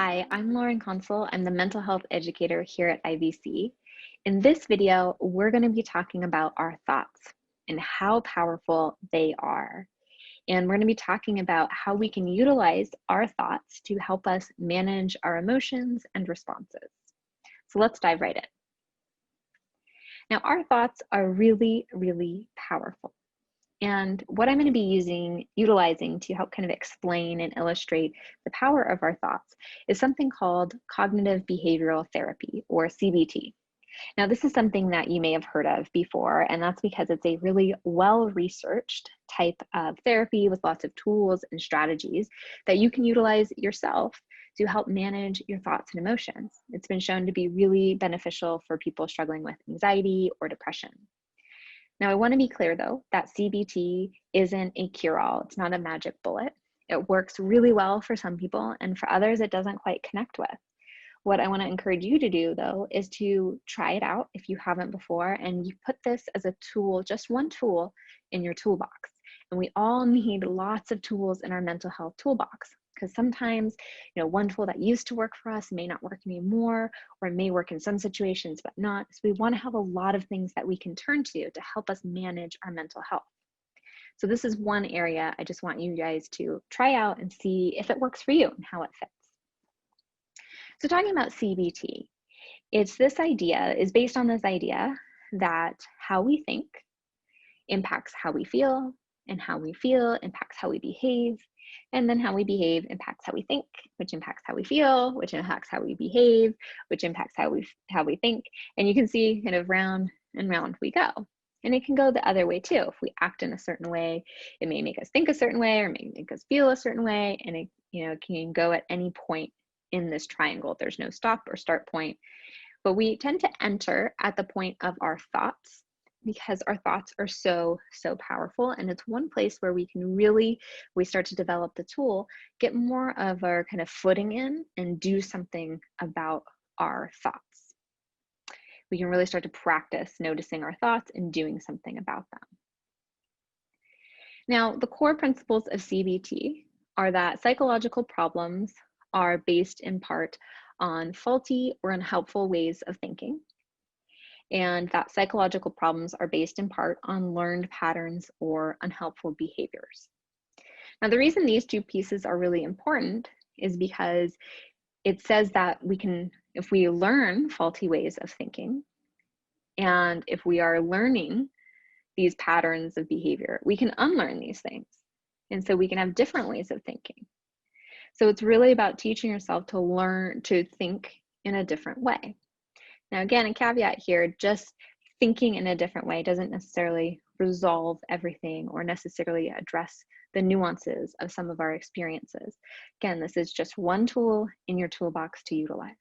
Hi, I'm Lauren Consul. I'm the mental health educator here at IVC. In this video, we're going to be talking about our thoughts and how powerful they are. And we're going to be talking about how we can utilize our thoughts to help us manage our emotions and responses. So let's dive right in. Now, our thoughts are really, really powerful. And what I'm going to be utilizing to help kind of explain and illustrate the power of our thoughts is something called cognitive behavioral therapy, or CBT. Now, this is something that you may have heard of before, and that's because it's a really well-researched type of therapy with lots of tools and strategies that you can utilize yourself to help manage your thoughts and emotions. It's been shown to be really beneficial for people struggling with anxiety or depression. Now, I want to be clear, though, that CBT isn't a cure-all. It's not a magic bullet. It works really well for some people, and for others, it doesn't quite connect with. What I want to encourage you to do, though, is to try it out if you haven't before, and you put this as a tool, just one tool in your toolbox. And we all need lots of tools in our mental health toolbox, because sometimes, one tool that used to work for us may not work anymore, or it may work in some situations, but not. So we want to have a lot of things that we can turn to help us manage our mental health. So this is one area I just want you guys to try out and see if it works for you and how it fits. So talking about CBT, is based on this idea that how we think impacts how we feel, and how we feel impacts how we behave, and then how we behave impacts how we think, which impacts how we feel, which impacts how we behave, which impacts how we think. And you can see kind of round and round we go. And it can go the other way too. If we act in a certain way, it may make us think a certain way, or may make us feel a certain way, and it can go at any point in this triangle. There's no stop or start point, but we tend to enter at the point of our thoughts, because our thoughts are so powerful. And it's one place where we start to develop the tool, get more of our kind of footing in and do something about our thoughts. We can really start to practice noticing our thoughts and doing something about them. Now, the core principles of CBT are that psychological problems are based in part on faulty or unhelpful ways of thinking, and that psychological problems are based in part on learned patterns or unhelpful behaviors. Now, the reason these two pieces are really important is because it says that if we learn faulty ways of thinking, and if we are learning these patterns of behavior, we can unlearn these things. And so we can have different ways of thinking. So it's really about teaching yourself to learn to think in a different way. Now, again, a caveat here, just thinking in a different way doesn't necessarily resolve everything or necessarily address the nuances of some of our experiences. Again, this is just one tool in your toolbox to utilize.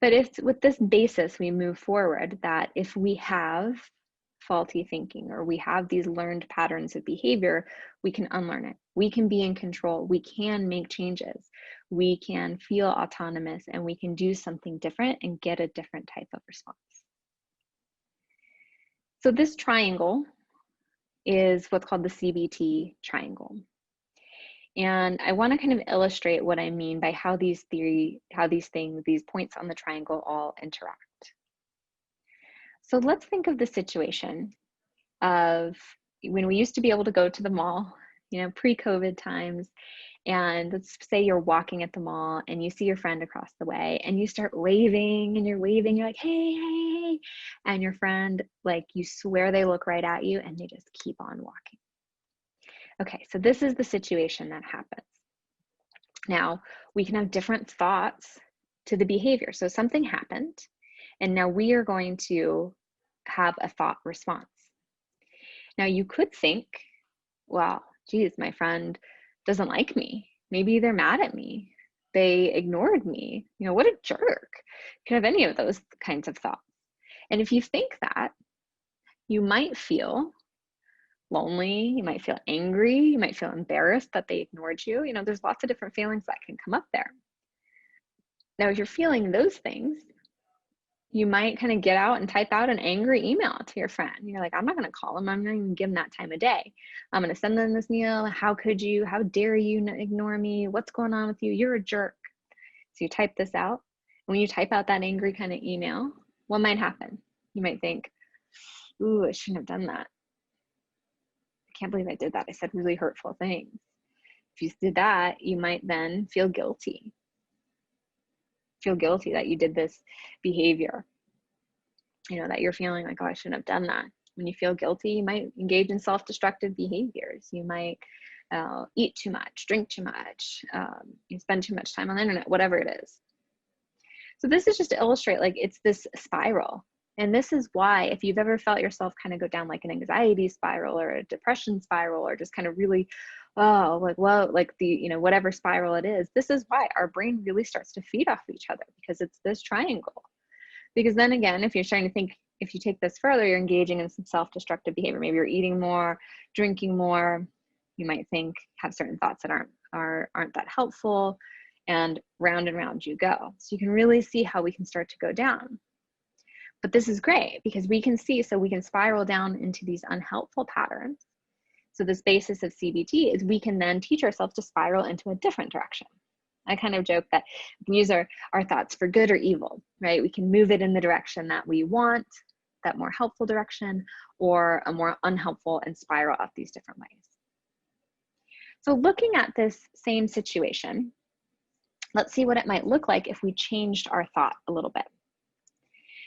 But it's with this basis we move forward, that if we have faulty thinking or we have these learned patterns of behavior, we can unlearn it. We can be in control. We can make changes. We can feel autonomous, and we can do something different and get a different type of response. So this triangle is what's called the CBT triangle. And I want to kind of illustrate what I mean by how these points on the triangle all interact. So let's think of the situation of when we used to be able to go to the mall, pre-COVID times, and let's say you're walking at the mall and you see your friend across the way and you start waving, and you're like, hey, hey, and your friend, you swear they look right at you and they just keep on walking. Okay, so this is the situation that happens. Now, we can have different thoughts to the behavior. So something happened, and now we are going to have a thought response. Now, you could think, well, geez, my friend doesn't like me. Maybe they're mad at me. They ignored me. What a jerk. You can have any of those kinds of thoughts. And if you think that, you might feel lonely, you might feel angry, you might feel embarrassed that they ignored you. There's lots of different feelings that can come up there. Now, if you're feeling those things, you might kind of get out and type out an angry email to your friend. You're like, I'm not going to call them. I'm not even give them that time of day. I'm going to send them this email. How could you? How dare you ignore me? What's going on with you? You're a jerk. So you type this out. When you type out that angry kind of email, what might happen? You might think, ooh, I shouldn't have done that. I can't believe I did that. I said really hurtful things. If you did that, you might then feel guilty. Feel guilty that you did this behavior. That you're feeling like, oh, I shouldn't have done that. When you feel guilty, you might engage in self-destructive behaviors. You might eat too much, drink too much, you spend too much time on the internet, whatever it is. So this is just to illustrate, like, it's this spiral. And this is why, if you've ever felt yourself kind of go down like an anxiety spiral or a depression spiral, or just kind of really, whatever spiral it is, this is why our brain really starts to feed off each other, because it's this triangle. Because then again, if you're trying to think, if you take this further, you're engaging in some self-destructive behavior. Maybe you're eating more, drinking more. You might have certain thoughts that aren't that helpful, and round you go. So you can really see how we can start to go down. But this is great because we can spiral down into these unhelpful patterns. So this basis of CBT is we can then teach ourselves to spiral into a different direction. I kind of joke that we can use our thoughts for good or evil, right? We can move it in the direction that we want, that more helpful direction, or a more unhelpful, and spiral out these different ways. So looking at this same situation, let's see what it might look like if we changed our thought a little bit.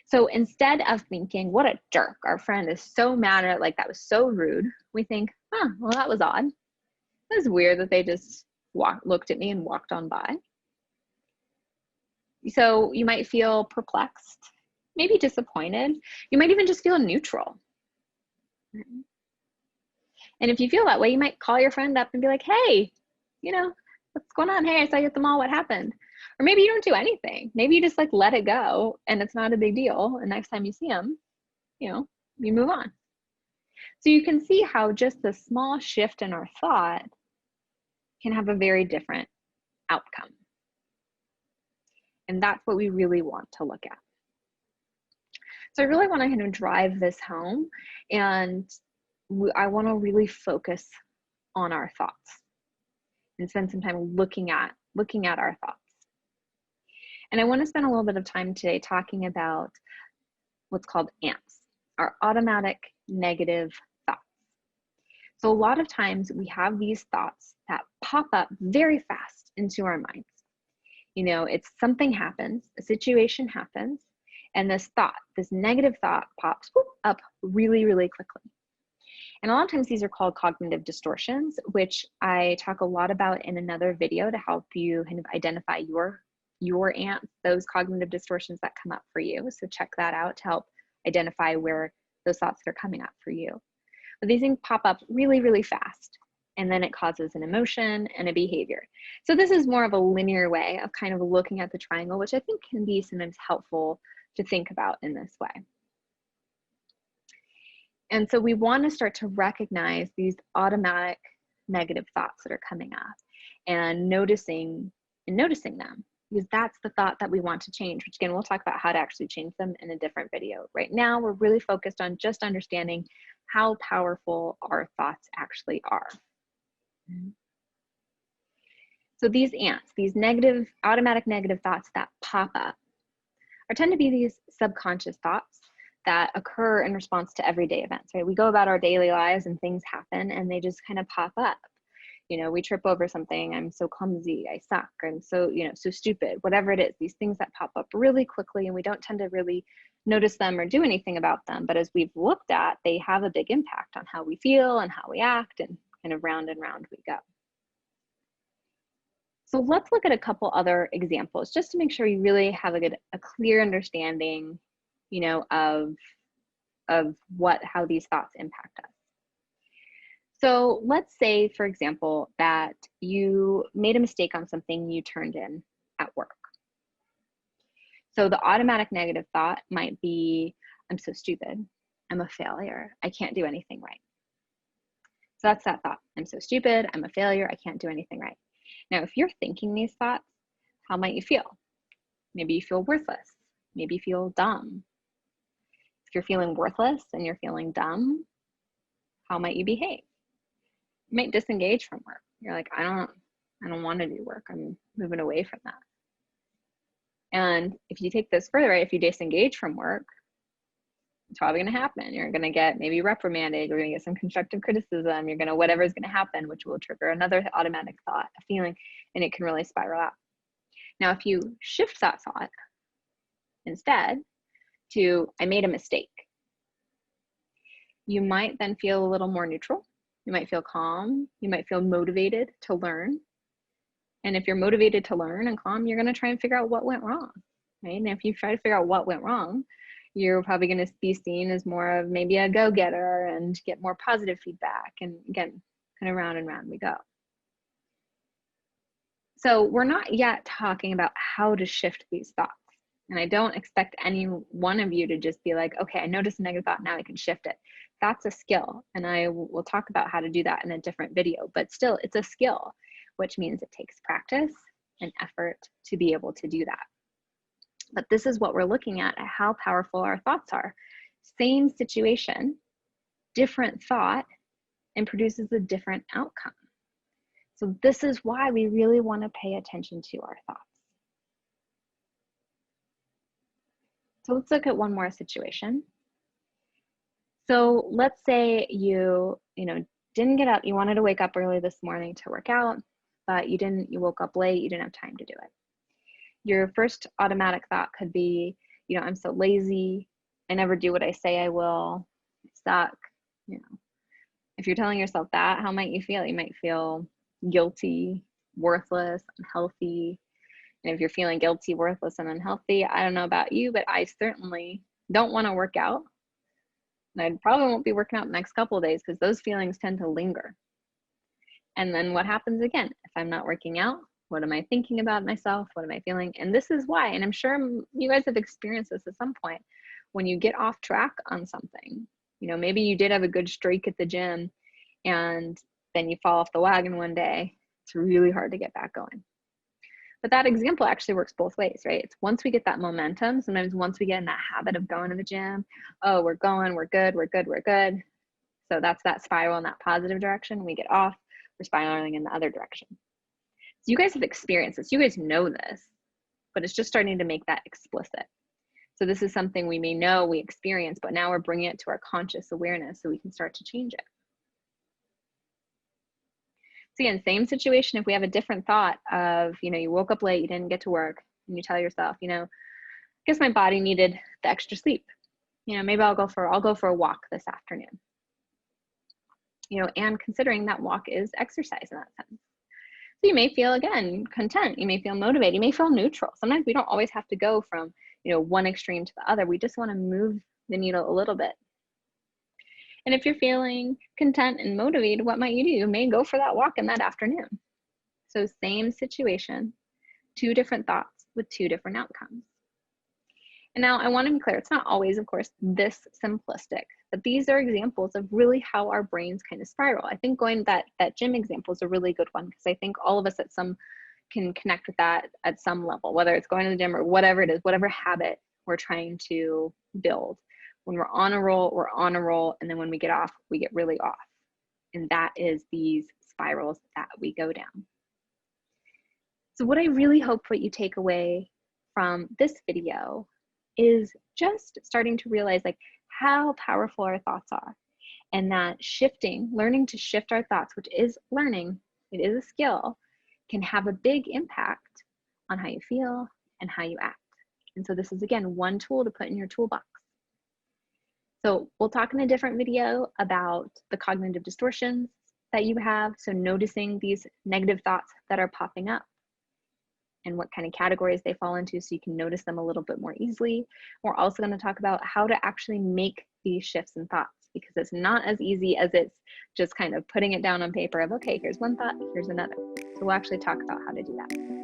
So instead of thinking, what a jerk, our friend is so mad at, like, that was so rude, we think, well, that was odd. It was weird that they just looked at me and walked on by. So you might feel perplexed, maybe disappointed. You might even just feel neutral. And if you feel that way, you might call your friend up and be like, hey, what's going on? Hey, I saw you at the mall. What happened? Or maybe you don't do anything. Maybe you just like let it go and it's not a big deal. And next time you see them, you move on. So you can see how just the small shift in our thought can have a very different outcome. And that's what we really want to look at. So I really want to kind of drive this home, and I want to really focus on our thoughts and spend some time looking at our thoughts. And I want to spend a little bit of time today talking about what's called ANTs, our automatic negative thoughts. So a lot of times we have these thoughts that pop up very fast into our minds. It's something happens, a situation happens, and this negative thought pops up really, really quickly. And a lot of times these are called cognitive distortions, which I talk a lot about in another video to help you kind of identify your ANTs, those cognitive distortions that come up for you. So check that out to help identify where those thoughts are coming up for you. But these things pop up really, really fast, and then it causes an emotion and a behavior. So this is more of a linear way of kind of looking at the triangle, which I think can be sometimes helpful to think about in this way. And so we want to start to recognize these automatic negative thoughts that are coming up and noticing them, because that's the thought that we want to change, which again, we'll talk about how to actually change them in a different video. Right now, we're really focused on just understanding how powerful our thoughts actually are. So these ANTs, these automatic negative thoughts that pop up, tend to be these subconscious thoughts that occur in response to everyday events, right? We go about our daily lives and things happen and they just kind of pop up. We trip over something, I'm so clumsy, I suck, I'm so, so stupid, whatever it is, these things that pop up really quickly and we don't tend to really notice them or do anything about them. But as we've looked at, they have a big impact on how we feel and how we act, and kind of round and round we go. So let's look at a couple other examples just to make sure you really have a clear understanding, of how these thoughts impact us. So let's say, for example, that you made a mistake on something you turned in at work. So the automatic negative thought might be, I'm so stupid, I'm a failure, I can't do anything right. So that's that thought, I'm so stupid, I'm a failure, I can't do anything right. Now, if you're thinking these thoughts, how might you feel? Maybe you feel worthless. Maybe you feel dumb. If you're feeling worthless and you're feeling dumb, how might you behave? You might disengage from work. You're like, I don't want to do work. I'm moving away from that. And if you take this further, right, if you disengage from work, it's probably going to happen. You're going to get maybe reprimanded. You're going to get some constructive criticism. You're going to, whatever is going to happen, which will trigger another automatic thought, a feeling, and it can really spiral out. Now, if you shift that thought instead to, I made a mistake, you might then feel a little more neutral. You might feel calm. You might feel motivated to learn. And if you're motivated to learn and calm, you're going to try and figure out what went wrong, right? And if you try to figure out what went wrong, you're probably going to be seen as more of maybe a go-getter and get more positive feedback. And again, kind of round and round we go. So we're not yet talking about how to shift these thoughts. And I don't expect any one of you to just be like, okay, I noticed a negative thought, now I can shift it. That's a skill. And I will talk about how to do that in a different video, but still it's a skill, which means it takes practice and effort to be able to do that. But this is what we're looking at how powerful our thoughts are. Same situation, different thought, and produces a different outcome. So this is why we really want to pay attention to our thoughts. So let's look at one more situation. So let's say you didn't get up, you wanted to wake up early this morning to work out, but you woke up late, you didn't have time to do it. Your first automatic thought could be, I'm so lazy, I never do what I say I will, I suck. If you're telling yourself that, how might you feel? You might feel guilty, worthless, unhealthy. And if you're feeling guilty, worthless, and unhealthy, I don't know about you, but I certainly don't want to work out. And I probably won't be working out the next couple of days because those feelings tend to linger. And then what happens again? If I'm not working out, what am I thinking about myself? What am I feeling? And this is why, and I'm sure you guys have experienced this at some point, when you get off track on something, maybe you did have a good streak at the gym and then you fall off the wagon one day, it's really hard to get back going. But that example actually works both ways, right? It's once we get that momentum, sometimes once we get in that habit of going to the gym, oh, we're going, we're good, we're good, we're good. So that's that spiral in that positive direction. We get off, we're spiraling in the other direction. So you guys have experienced this, you guys know this, but it's just starting to make that explicit. So this is something we may know, we experience, but now we're bringing it to our conscious awareness so we can start to change it. So again, same situation, if we have a different thought of, you woke up late, you didn't get to work, and you tell yourself, I guess my body needed the extra sleep. Maybe I'll go for a walk this afternoon. And considering that walk is exercise in that sense. So you may feel, again, content, you may feel motivated, you may feel neutral. Sometimes we don't always have to go from, one extreme to the other. We just want to move the needle a little bit. And if you're feeling content and motivated, what might you do? You may go for that walk in that afternoon. So same situation, two different thoughts with two different outcomes. And now I want to be clear, it's not always, of course, this simplistic, but these are examples of really how our brains kind of spiral. I think going that gym example is a really good one because I think all of us can connect with that at some level, whether it's going to the gym or whatever it is, whatever habit we're trying to build. When we're on a roll, we're on a roll, and then when we get off, we get really off. And that is these spirals that we go down. So what I really hope what you take away from this video is just starting to realize how powerful our thoughts are, and that learning to shift our thoughts, which is learning, it is a skill, can have a big impact on how you feel and how you act. And so this is, again, one tool to put in your toolbox. So we'll talk in a different video about the cognitive distortions that you have. So noticing these negative thoughts that are popping up and what kind of categories they fall into so you can notice them a little bit more easily. We're also going to talk about how to actually make these shifts in thoughts, because it's not as easy as it's just kind of putting it down on paper of, okay, here's one thought, here's another. So we'll actually talk about how to do that.